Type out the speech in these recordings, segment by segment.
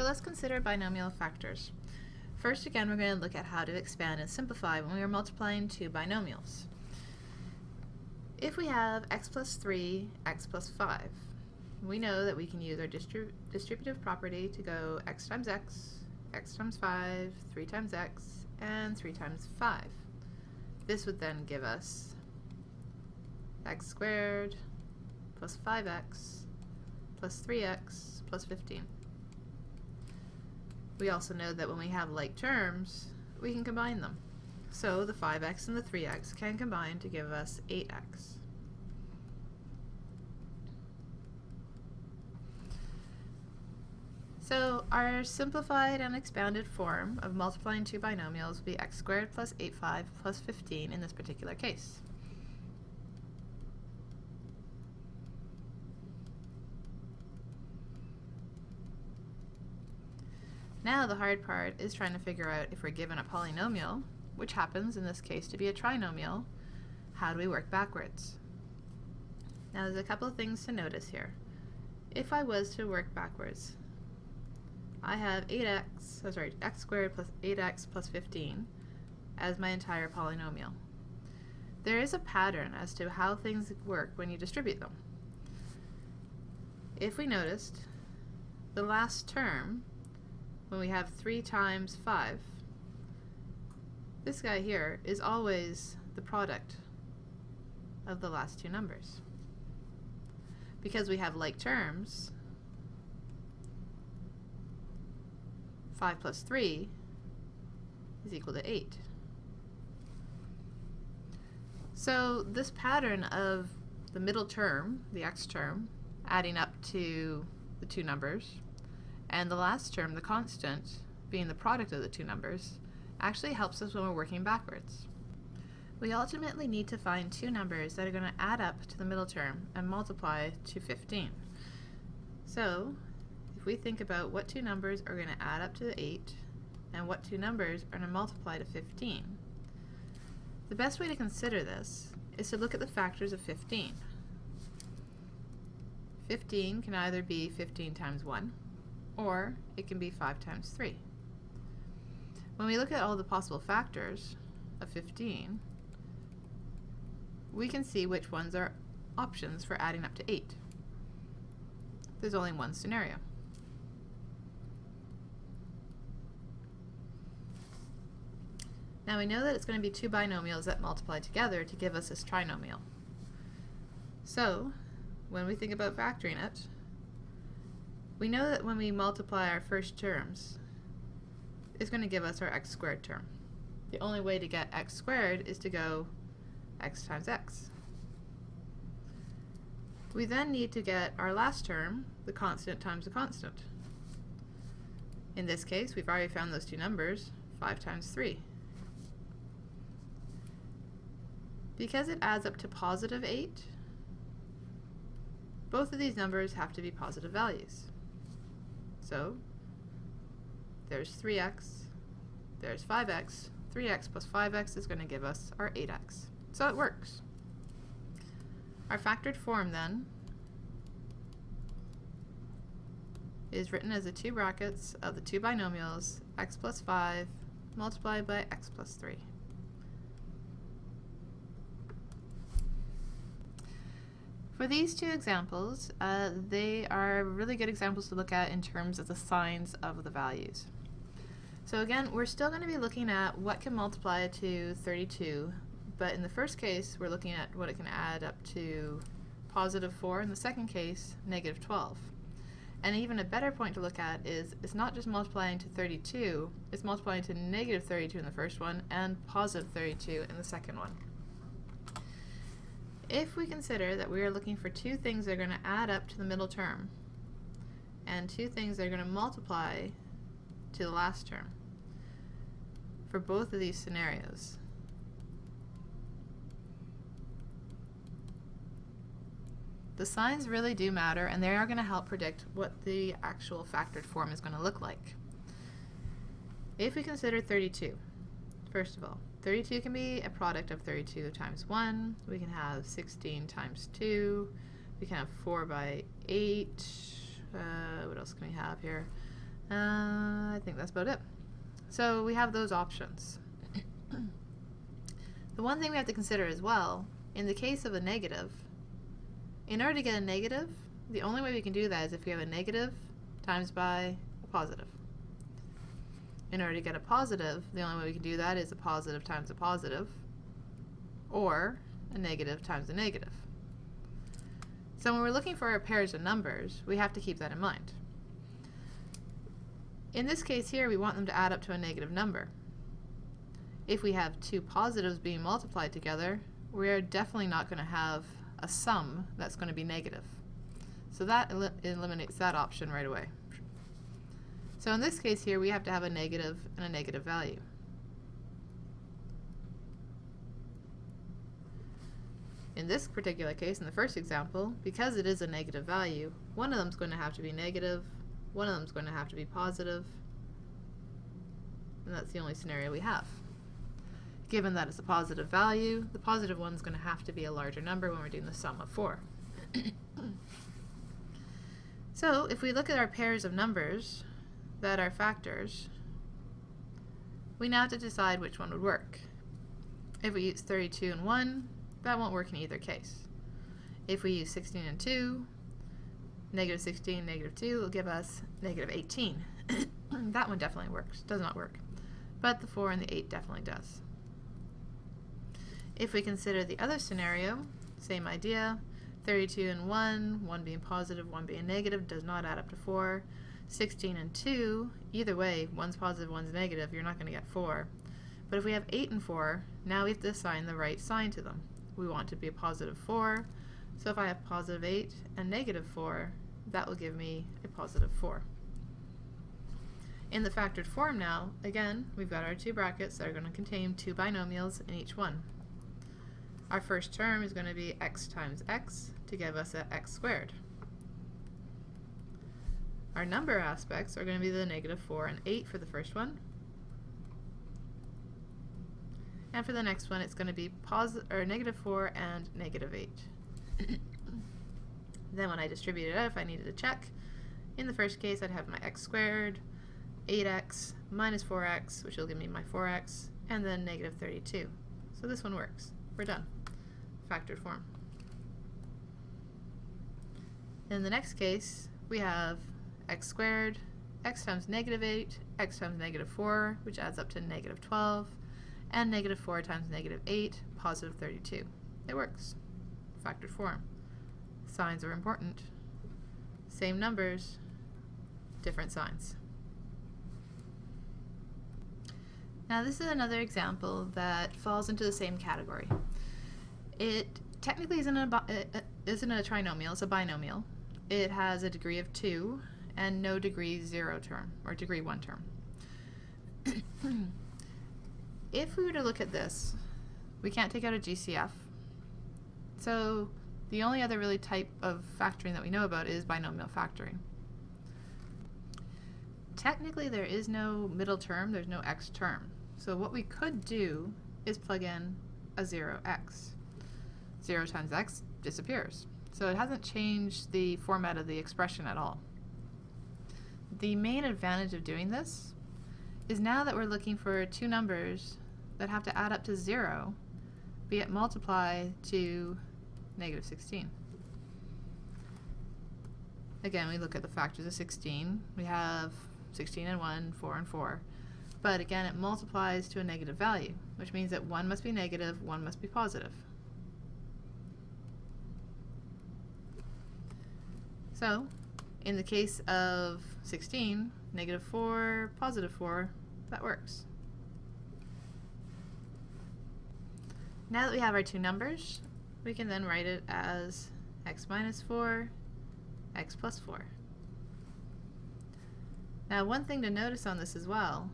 So let's consider binomial factors. First, again, we're going to look at how to expand and simplify when we are multiplying two binomials. If we have x plus 3, x plus 5, we know that we can use our distributive property to go x times x times 5, 3 times x, and 3 times 5. This would then give us x squared plus 5x plus 3x plus 15. We also know that when we have like terms, we can combine them. So the 5x and the 3x can combine to give us 8x. So our simplified and expanded form of multiplying two binomials would be x squared plus 8/5 plus 15 in this particular case. Now the hard part is trying to figure out if we're given a polynomial, which happens in this case to be a trinomial, how do we work backwards? Now there's a couple of things to notice here. If I was to work backwards, I have x squared plus 8x plus 15 as my entire polynomial. There is a pattern as to how things work when you distribute them. If we noticed, the last term, when we have 3 times 5, this guy here is always the product of the last two numbers. Because we have like terms, 5 plus 3 is equal to 8. So this pattern of the middle term, the x term, adding up to the two numbers, and the last term, the constant, being the product of the two numbers, actually helps us when we're working backwards. We ultimately need to find two numbers that are going to add up to the middle term and multiply to 15. So if we think about what two numbers are going to add up to the 8 and what two numbers are going to multiply to 15, the best way to consider this is to look at the factors of 15. 15 can either be 15 times 1, or it can be 5 times 3. When we look at all the possible factors of 15, we can see which ones are options for adding up to 8. There's only one scenario. Now we know that it's going to be two binomials that multiply together to give us this trinomial. So when we think about factoring it, we know that when we multiply our first terms, it's going to give us our x squared term. The only way to get x squared is to go x times x. We then need to get our last term, the constant times the constant. In this case, we've already found those two numbers, 5 times 3. Because it adds up to positive 8, both of these numbers have to be positive values. So there's 3x, there's 5x, 3x plus 5x is going to give us our 8x. So it works. Our factored form then is written as the two brackets of the two binomials x plus 5 multiplied by x plus 3. For these two examples, they are really good examples to look at in terms of the signs of the values. So again, we're still going to be looking at what can multiply to 32, but in the first case, we're looking at what it can add up to positive 4, in the second case, negative 12. And even a better point to look at is it's not just multiplying to 32, it's multiplying to negative 32 in the first one and positive 32 in the second one. If we consider that we are looking for two things that are going to add up to the middle term and two things that are going to multiply to the last term for both of these scenarios, the signs really do matter, and they are going to help predict what the actual factored form is going to look like. If we consider 32, first of all, 32 can be a product of 32 times 1. We can have 16 times 2. We can have 4 by 8. What else can we have here? I think that's about it. So we have those options. The one thing we have to consider as well, in the case of a negative, in order to get a negative, the only way we can do that is if we have a negative times by a positive. In order to get a positive, the only way we can do that is a positive times a positive, or a negative times a negative. So when we're looking for our pairs of numbers, we have to keep that in mind. In this case here, we want them to add up to a negative number. If we have two positives being multiplied together, we're definitely not going to have a sum that's going to be negative. So that eliminates that option right away. So in this case here, we have to have a negative and a negative value. In this particular case, in the first example, because it is a negative value, one of them is going to have to be negative, one of them is going to have to be positive, and that's the only scenario we have. Given that it's a positive value, the positive one is going to have to be a larger number when we're doing the sum of 4. So if we look at our pairs of numbers that are factors, we now have to decide which one would work. If we use 32 and 1, that won't work in either case. If we use 16 and 2, negative 16, negative 2 will give us negative 18. That one definitely works, does not work. But the 4 and the 8 definitely does. If we consider the other scenario, same idea, 32 and 1, 1 being positive, 1 being negative, does not add up to 4. 16 and 2, either way, one's positive, one's negative, you're not going to get 4. But if we have 8 and 4, now we have to assign the right sign to them. We want to be a positive 4, so if I have positive 8 and negative 4, that will give me a positive 4. In the factored form now, again, we've got our two brackets that are going to contain two binomials in each one. Our first term is going to be x times x to give us a x squared. Our number aspects are going to be the negative 4 and 8 for the first one. And for the next one, it's going to be negative 4 and negative 8. Then when I distribute it out, if I needed to check, in the first case, I'd have my x squared, 8x minus 4x, which will give me my 4x, and then negative 32. So this one works. We're done. Factored form. In the next case, we have x squared, x times negative 8, x times negative 4, which adds up to negative 12, and negative 4 times negative 8, positive 32. It works. Factored form. Signs are important. Same numbers, different signs. Now this is another example that falls into the same category. It technically isn't a trinomial, it's a binomial. It has a degree of 2 and no degree 0 term, or degree 1 term. If we were to look at this, we can't take out a GCF. So the only other really type of factoring that we know about is binomial factoring. Technically there is no middle term, there's no x term. So what we could do is plug in a 0x. 0 times x disappears. So it hasn't changed the format of the expression at all. The main advantage of doing this is now that we're looking for two numbers that have to add up to 0, be it multiply to negative 16. Again, we look at the factors of 16. We have 16 and 1, 4 and 4. But again, it multiplies to a negative value, which means that one must be negative, one must be positive. So, in the case of 16, negative 4, positive 4, that works. Now that we have our two numbers, we can then write it as x minus 4, x plus 4. Now one thing to notice on this as well,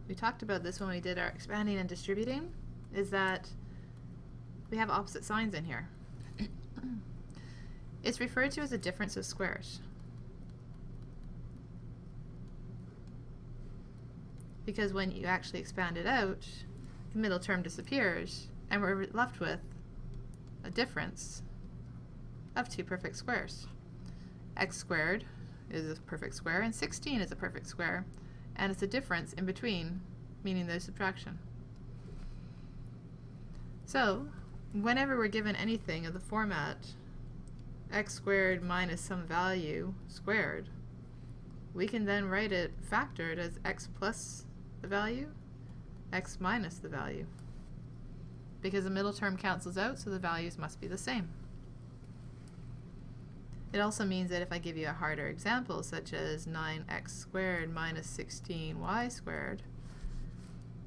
we talked about this when we did our expanding and distributing, is that we have opposite signs in here. It's referred to as a difference of squares. Because when you actually expand it out, the middle term disappears, and we're left with a difference of two perfect squares. X squared is a perfect square, and 16 is a perfect square, and it's a difference in between, meaning there's subtraction. So, whenever we're given anything of the format x squared minus some value squared, we can then write it factored as x plus the value, x minus the value, because the middle term cancels out, so the values must be the same. It also means that if I give you a harder example, such as 9x squared minus 16y squared,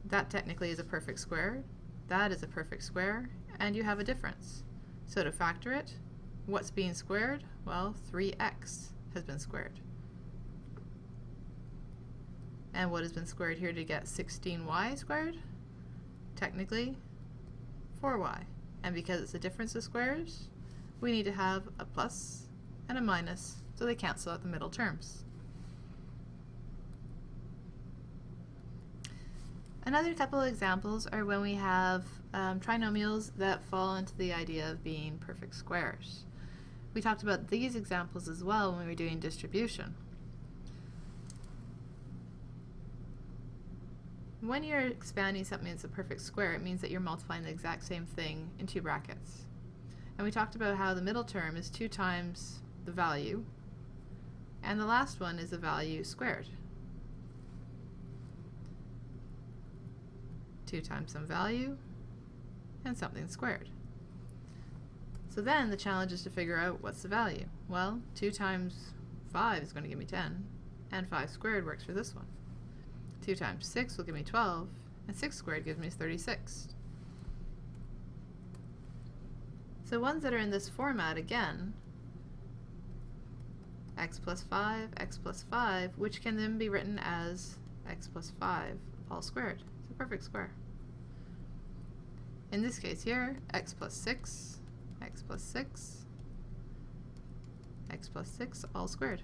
that technically is a perfect square, that is a perfect square, and you have a difference. So to factor it, what's being squared? Well, 3x has been squared. And what has been squared here to get 16y squared? Technically, 4y. And because it's a difference of squares, we need to have a plus and a minus, so they cancel out the middle terms. Another couple of examples are when we have trinomials that fall into the idea of being perfect squares. We talked about these examples as well when we were doing distribution. When you're expanding something that's a perfect square, it means that you're multiplying the exact same thing in two brackets. And we talked about how the middle term is 2 times the value, and the last one is the value squared. 2 times some value and something squared. So then the challenge is to figure out what's the value. Well, 2 times 5 is going to give me 10, and 5 squared works for this one. 2 times 6 will give me 12, and 6 squared gives me 36. So ones that are in this format, again, x plus 5, which can then be written as x plus 5 all squared. It's a perfect square. In this case here, x plus 6, x plus 6, x plus 6 all squared.